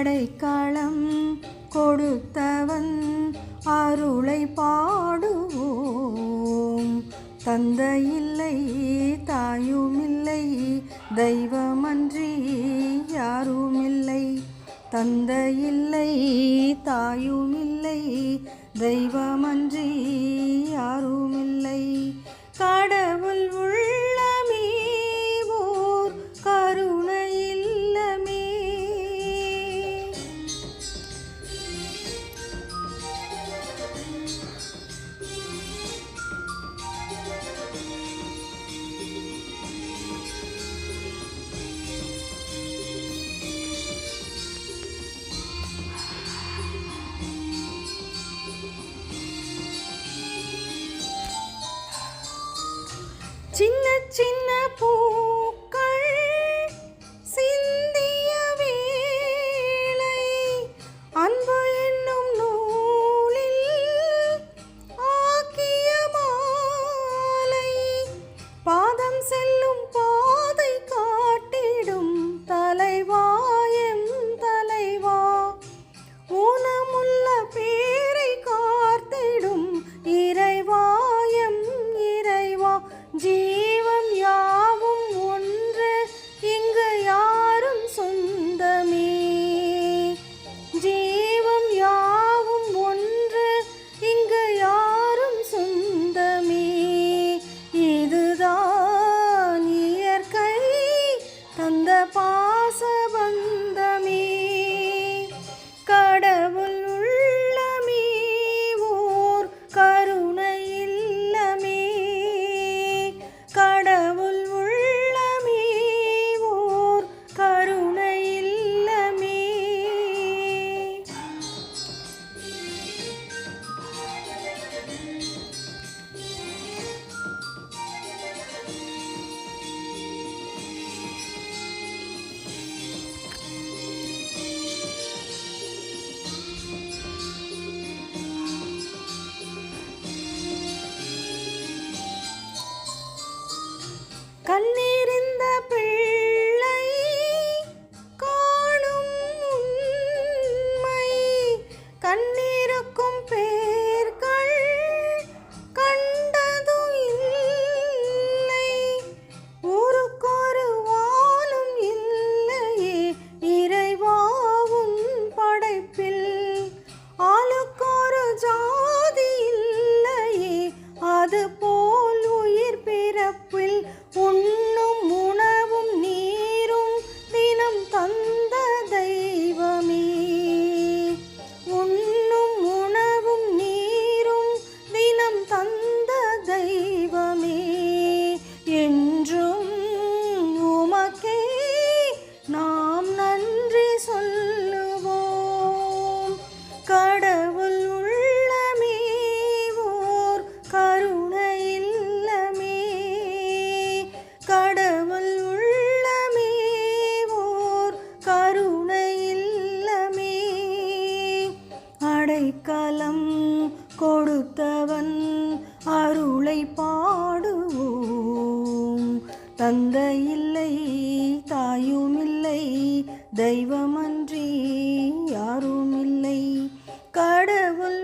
அடைக்கலம் கொடுத்தவன் அருளை பாடுவோம். தந்தையில்லை தாயுமில்லை தெய்வமன்றி யாருமில்லை. தந்தையில்லை தாயுமில்லை தெய்வமன்றி யாருமில்லை. கடவுள் உள்ளமே ஓர் கருணை இல்லமே. சின்ன சின்ன பூக்கள் சிந்திய வேளை அன்பு என்னும் நூலில் ஆக்கிய மாலை. பாதம் செல்லும் பாதை காட்டிடும் தலைவா எம் தலைவா. ஊனமுள்ள பேரை காத்திடும் இறைவா எம் இறைவா. ஜீவம் யாவும் ஒன்று இங்கு யாரும் சொந்தமே. ஜீவம் யாவும் ஒன்று இங்கு யாரும் சொந்தமே. இதுதான் இயற்கை தந்த பாசபந்தமே. கடவுள் உள்ளமே ஓர் கருணை இல்லமே. கடவுள் உள்ளமே ஓர் கருணை இல்லமே. கண்ணீரிந்த பிள்ளை காணும் உண்மை. கண்ணீருக்கும் பேர்கள் கண்டது இல்லை. ஊருக்கொரு வாழும் இல்லையே இறைவாவும் படைப்பில். ஆளுக்கொரு ஜாதி இல்லையே அதுபோல் உயிர் பிறப்பில். உண்ணும் உணவும் நீரும் தினம் தந்த தெய்வமே. உண்ணும் உணவும் நீரும் தினம் தந்த தெய்வமே. என்றும் உமக்கே நாம் நன்றி சொல்லுவோம். கடவுள் உள்ளமே ஓர் கருணை இல்லமே. கடவுள் உள்ளமே ஓர் கருணை இல்லமே. அடைக்கலம் கொடுத்தவன் அருளை பாடுவோம். தந்தையில்லை தாயுமில்லை தெய்வமன்றி யாருமில்லை. கடவுள்